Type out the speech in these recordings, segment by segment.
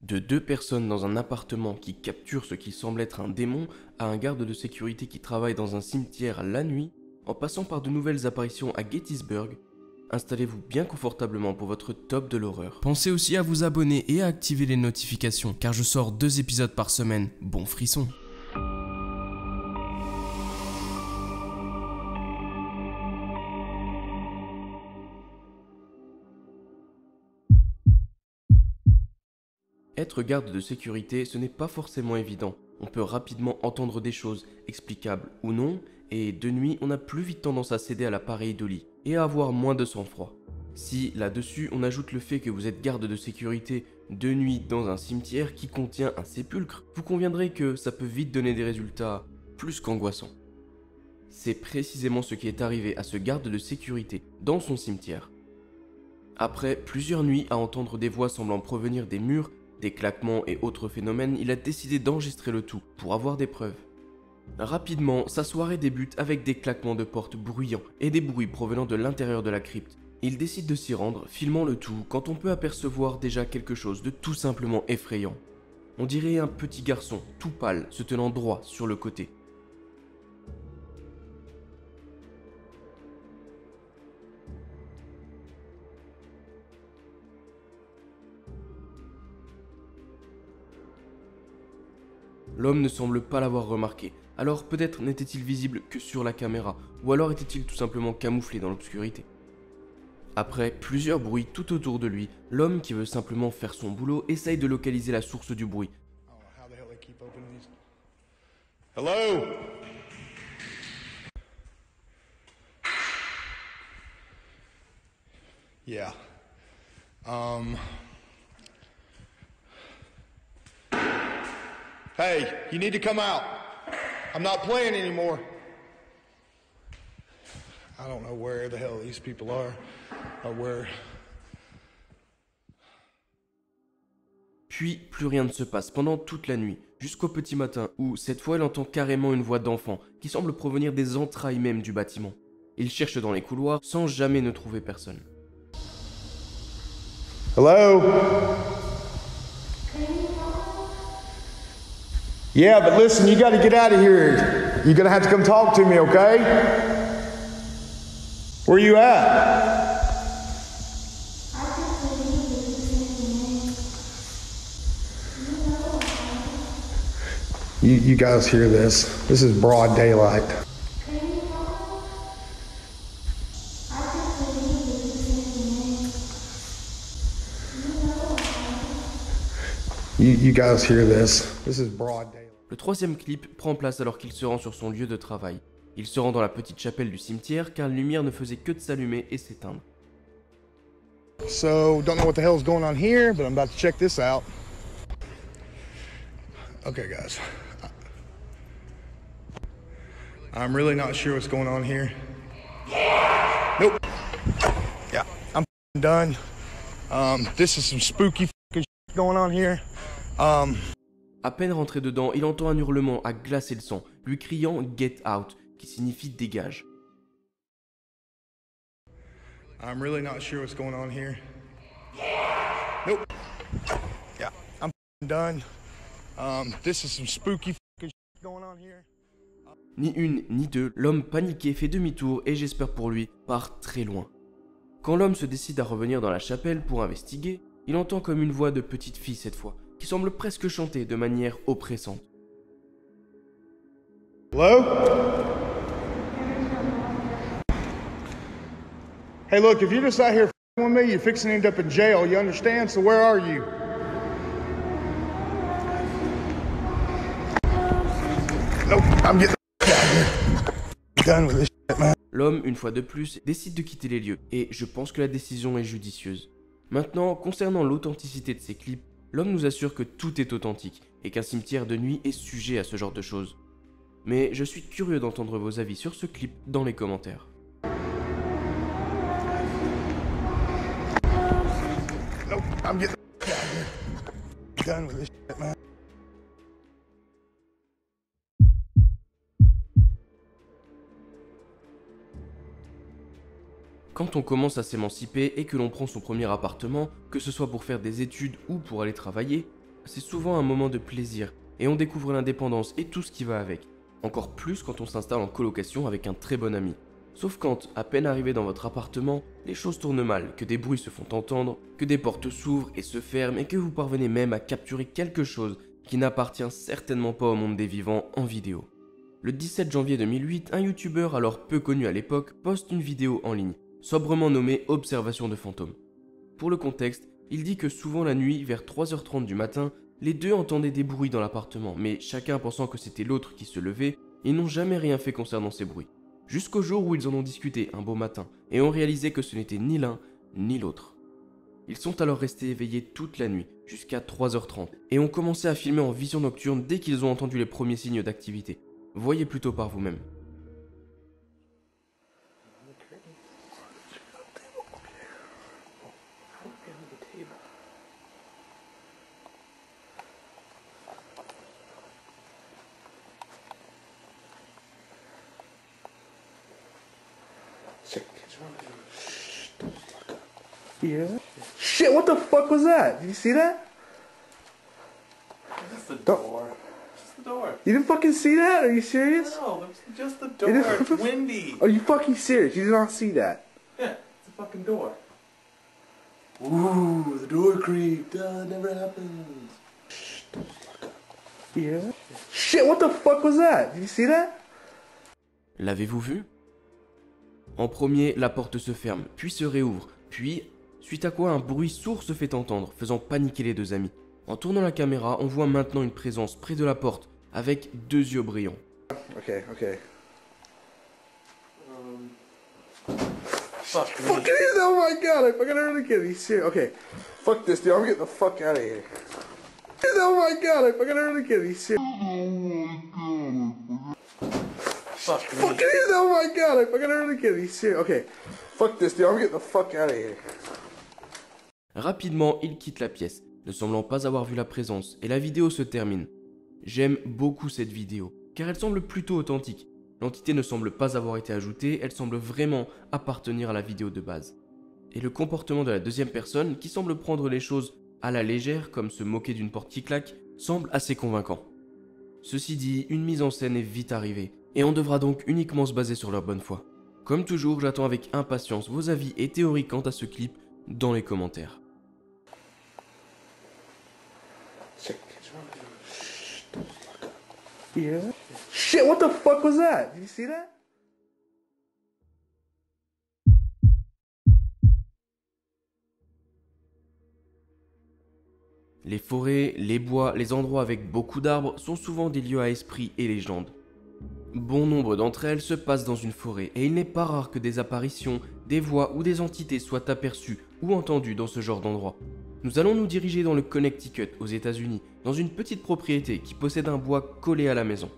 De deux personnes dans un appartement qui capturent ce qui semble être un démon à un garde de sécurité qui travaille dans un cimetière la nuit, en passant par de nouvelles apparitions à Gettysburg, installez-vous bien confortablement pour votre top de l'horreur. Pensez aussi à vous abonner et à activer les notifications car je sors 2 épisodes par semaine, bon frisson. Être garde de sécurité, ce n'est pas forcément évident. On peut rapidement entendre des choses, explicables ou non, et de nuit, on a plus vite tendance à céder à la pareidolie et à avoir moins de sang-froid. Si, là-dessus, on ajoute le fait que vous êtes garde de sécurité de nuit dans un cimetière qui contient un sépulcre, vous conviendrez que ça peut vite donner des résultats plus qu'angoissants. C'est précisément ce qui est arrivé à ce garde de sécurité dans son cimetière. Après plusieurs nuits à entendre des voix semblant provenir des murs, des claquements et autres phénomènes, il a décidé d'enregistrer le tout pour avoir des preuves. Rapidement, sa soirée débute avec des claquements de portes bruyants et des bruits provenant de l'intérieur de la crypte. Il décide de s'y rendre, filmant le tout, quand on peut apercevoir déjà quelque chose de tout simplement effrayant. On dirait un petit garçon, tout pâle, se tenant droit sur le côté. L'homme ne semble pas l'avoir remarqué, alors peut-être n'était-il visible que sur la caméra, ou alors était-il tout simplement camouflé dans l'obscurité. Après plusieurs bruits tout autour de lui, l'homme qui veut simplement faire son boulot essaye de localiser la source du bruit. Hello? Yeah. Hey, you need to come out. I'm not playing anymore. I don't know where the hell these people are or where. Puis plus rien ne se passe pendant toute la nuit, jusqu'au petit matin où cette fois elle entend carrément une voix d'enfant qui semble provenir des entrailles même du bâtiment. Il cherche dans les couloirs sans jamais ne trouver personne. Hello? Yeah, but listen, you gotta get out of here. You're gonna have to come talk to me, okay? Where you at? You guys hear this? This is broad daylight. You guys hear this? This is broad daylight. Le troisième clip prend place alors qu'il se rend sur son lieu de travail. Il se rend dans la petite chapelle du cimetière car la lumière ne faisait que de s'allumer et s'éteindre. So, don't know what the hell's going on here, but I'm about to check this out. Okay, guys. I'm really not sure what's going on here. Nope. Yeah, I'm done. This is some spooky shit going on here. À peine rentré dedans, il entend un hurlement à glacer le sang, lui criant « Get out », qui signifie « dégage ». I'm really not sure what's going on here. Nope. Yeah, I'm done. This is some spooky shit going on here. Ni une, ni deux, l'homme paniqué fait demi-tour et j'espère pour lui, part très loin. Quand l'homme se décide à revenir dans la chapelle pour investiguer, il entend comme une voix de petite fille cette fois, qui semble presque chanter de manière oppressante. Hello? Hey, look, if you're just out here with me, you're fixing to end up in jail, you understand? So where are you? Nope, I'm getting out of here. Done with this shit, man. L'homme, une fois de plus, décide de quitter les lieux, et je pense que la décision est judicieuse. Maintenant, concernant l'authenticité de ces clips, l'homme nous assure que tout est authentique, et qu'un cimetière de nuit est sujet à ce genre de choses. Mais je suis curieux d'entendre vos avis sur ce clip dans les commentaires. Nope, I'm getting out of here. Done with this shit, man. Quand on commence à s'émanciper et que l'on prend son premier appartement, que ce soit pour faire des études ou pour aller travailler, c'est souvent un moment de plaisir et on découvre l'indépendance et tout ce qui va avec. Encore plus quand on s'installe en colocation avec un très bon ami. Sauf quand, à peine arrivé dans votre appartement, les choses tournent mal, que des bruits se font entendre, que des portes s'ouvrent et se ferment et que vous parvenez même à capturer quelque chose qui n'appartient certainement pas au monde des vivants en vidéo. Le 17 janvier 2008, un youtubeur alors peu connu à l'époque poste une vidéo en ligne, sobrement nommée Observation de fantômes. Pour le contexte, il dit que souvent la nuit, vers 3h30 du matin, les deux entendaient des bruits dans l'appartement, mais chacun pensant que c'était l'autre qui se levait, ils n'ont jamais rien fait concernant ces bruits. Jusqu'au jour où ils en ont discuté un beau matin, et ont réalisé que ce n'était ni l'un ni l'autre. Ils sont alors restés éveillés toute la nuit, jusqu'à 3h30, et ont commencé à filmer en vision nocturne dès qu'ils ont entendu les premiers signes d'activité. Voyez plutôt par vous-même. Yeah. Shit, what the fuck was that? Did you see that? Just the door. Just the door. You didn't fucking see that? Are you serious? No, it's just the door. It's windy. Are you fucking serious? You did not see that? Yeah, it's a fucking door. Ooh, the door creaked. Never happens. Yeah. Shit, what the fuck was that? Did you see that? L'avez-vous vu? En premier, la porte se ferme, puis se réouvre, puis, suite à quoi un bruit sourd se fait entendre, faisant paniquer les deux amis. En tournant la caméra, on voit maintenant une présence près de la porte, avec deux yeux brillants. Okay, okay. Fuck me. Fucking is, oh my god, I fucking heard it again. Are you serious? Okay. Fuck this, dude. I'm getting the fuck out of here. Oh my god, I fucking heard it again. Are you serious? Fuck me. Fucking is, oh my god, I fucking heard it again. Are you serious? Okay. Fuck this, dude. I'm getting the fuck out of here. Rapidement, il quitte la pièce, ne semblant pas avoir vu la présence, et la vidéo se termine. J'aime beaucoup cette vidéo, car elle semble plutôt authentique. L'entité ne semble pas avoir été ajoutée, elle semble vraiment appartenir à la vidéo de base. Et le comportement de la deuxième personne, qui semble prendre les choses à la légère, comme se moquer d'une porte qui claque, semble assez convaincant. Ceci dit, une mise en scène est vite arrivée, et on devra donc uniquement se baser sur leur bonne foi. Comme toujours, j'attends avec impatience vos avis et théories quant à ce clip dans les commentaires. Yeah. Shit, what the fuck was that? Did you see that? Les forêts, les bois, les endroits avec beaucoup d'arbres sont souvent des lieux à esprit et légendes. Bon nombre d'entre elles se passent dans une forêt et il n'est pas rare que des apparitions, des voix ou des entités soient aperçues ou entendues dans ce genre d'endroit. Nous allons nous diriger dans le Connecticut, aux États-Unis, dans une petite propriété qui possède un bois collé à la maison.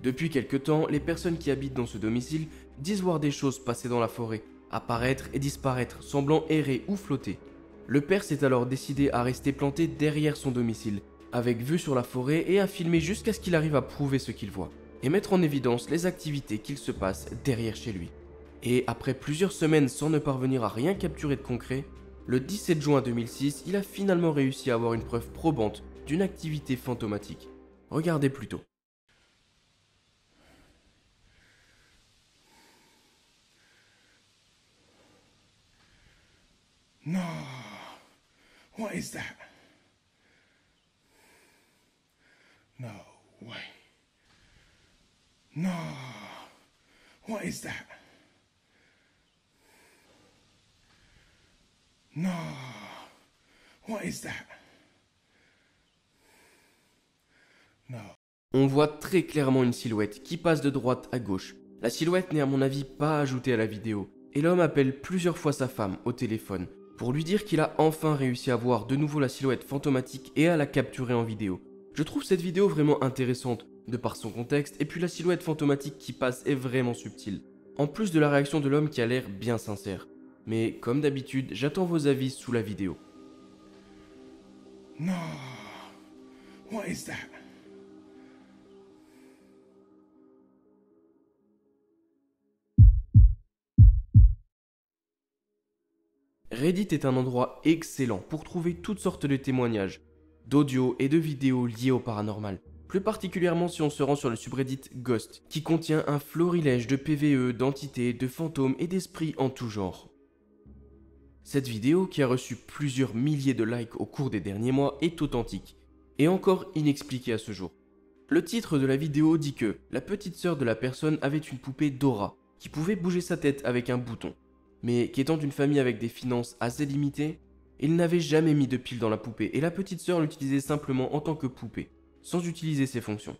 Depuis quelque temps, les personnes qui habitent dans ce domicile disent voir des choses passer dans la forêt, apparaître et disparaître, semblant errer ou flotter. Le père s'est alors décidé à rester planté derrière son domicile, avec vue sur la forêt et à filmer jusqu'à ce qu'il arrive à prouver ce qu'il voit, et mettre en évidence les activités qu'il se passe derrière chez lui. Et après plusieurs semaines sans ne parvenir à rien capturer de concret, le 17 juin 2006, il a finalement réussi à avoir une preuve probante d'une activité fantomatique. Regardez plutôt. No. What is that? No way. No. What is that? No. What is that? No. On voit très clairement une silhouette qui passe de droite à gauche. La silhouette n'est à mon avis pas ajoutée à la vidéo, et l'homme appelle plusieurs fois sa femme au téléphone pour lui dire qu'il a enfin réussi à voir de nouveau la silhouette fantomatique et à la capturer en vidéo. Je trouve cette vidéo vraiment intéressante, de par son contexte, et puis la silhouette fantomatique qui passe est vraiment subtile. En plus de la réaction de l'homme qui a l'air bien sincère. Mais comme d'habitude, j'attends vos avis sous la vidéo. No. What is that? Reddit est un endroit excellent pour trouver toutes sortes de témoignages. d'audio et de vidéos liées au paranormal. Plus particulièrement si on se rend sur le subreddit Ghost, qui contient un florilège de PVE, d'entités, de fantômes et d'esprits en tout genre. Cette vidéo, qui a reçu plusieurs milliers de likes au cours des derniers mois, est authentique, et encore inexpliquée à ce jour. Le titre de la vidéo dit que la petite sœur de la personne avait une poupée Dora, qui pouvait bouger sa tête avec un bouton, mais qu'étant une famille avec des finances assez limitées, il n'avait jamais mis de pile dans la poupée, et la petite sœur l'utilisait simplement en tant que poupée, sans utiliser ses fonctions.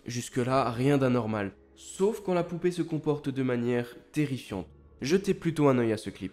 Jusque-là, rien d'anormal, sauf quand la poupée se comporte de manière terrifiante. Jetez plutôt un œil à ce clip.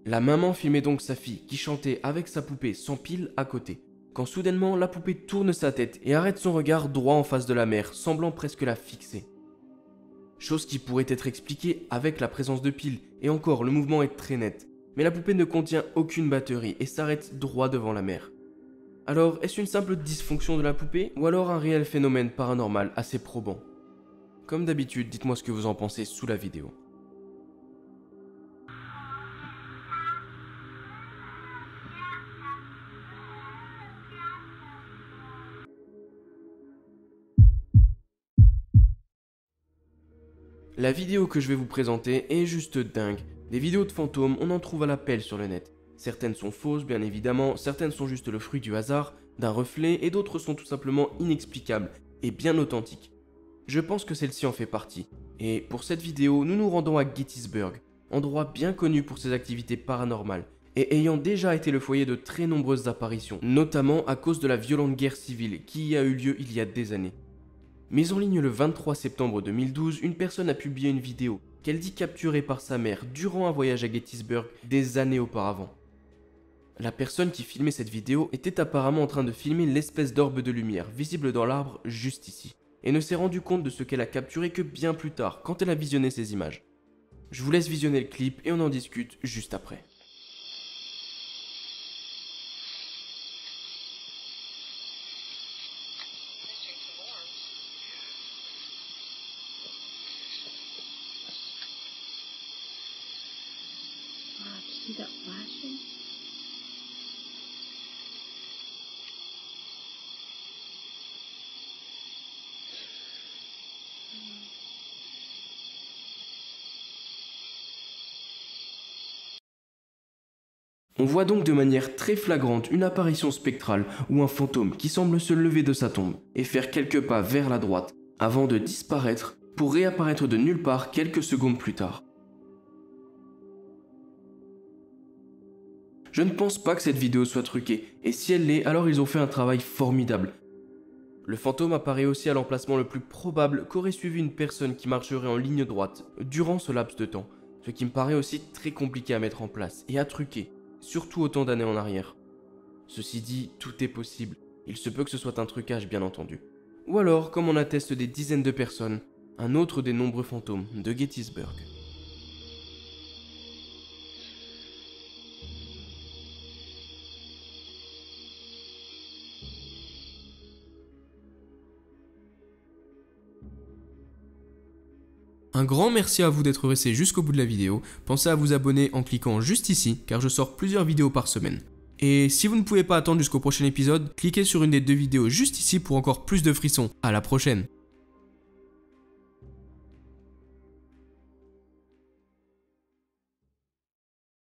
La maman filmait donc sa fille qui chantait avec sa poupée sans pile à côté, quand soudainement la poupée tourne sa tête et arrête son regard droit en face de la mère, semblant presque la fixer. Chose qui pourrait être expliquée avec la présence de piles, et encore le mouvement est très net, mais la poupée ne contient aucune batterie et s'arrête droit devant la mère. Alors est-ce une simple dysfonction de la poupée ou alors un réel phénomène paranormal assez probant? Comme d'habitude, dites-moi ce que vous en pensez sous la vidéo. La vidéo que je vais vous présenter est juste dingue. Des vidéos de fantômes, on en trouve à la pelle sur le net. Certaines sont fausses, bien évidemment, certaines sont juste le fruit du hasard, d'un reflet, et d'autres sont tout simplement inexplicables et bien authentiques. Je pense que celle-ci en fait partie. Et pour cette vidéo, nous nous rendons à Gettysburg, endroit bien connu pour ses activités paranormales, et ayant déjà été le foyer de très nombreuses apparitions, notamment à cause de la violente guerre civile qui y a eu lieu il y a des années. Mise en ligne le 23 septembre 2012, une personne a publié une vidéo qu'elle dit capturée par sa mère durant un voyage à Gettysburg des années auparavant. La personne qui filmait cette vidéo était apparemment en train de filmer l'espèce d'orbe de lumière visible dans l'arbre juste ici, et ne s'est rendu compte de ce qu'elle a capturé que bien plus tard quand elle a visionné ces images. Je vous laisse visionner le clip et on en discute juste après. See that flashing? On voit donc de manière très flagrante une apparition spectrale ou un fantôme qui semble se lever de sa tombe et faire quelques pas vers la droite avant de disparaître pour réapparaître de nulle part quelques secondes plus tard. Je ne pense pas que cette vidéo soit truquée, et si elle l'est, alors ils ont fait un travail formidable. Le fantôme apparaît aussi à l'emplacement le plus probable qu'aurait suivi une personne qui marcherait en ligne droite durant ce laps de temps, ce qui me paraît aussi très compliqué à mettre en place et à truquer, surtout autant d'années en arrière. Ceci dit, tout est possible, il se peut que ce soit un trucage bien entendu. Ou alors, comme en attestent des dizaines de personnes, un autre des nombreux fantômes de Gettysburg. Un grand merci à vous d'être resté jusqu'au bout de la vidéo. Pensez à vous abonner en cliquant juste ici, car je sors plusieurs vidéos par semaine. Et si vous ne pouvez pas attendre jusqu'au prochain épisode, cliquez sur une des deux vidéos juste ici pour encore plus de frissons. À la prochaine!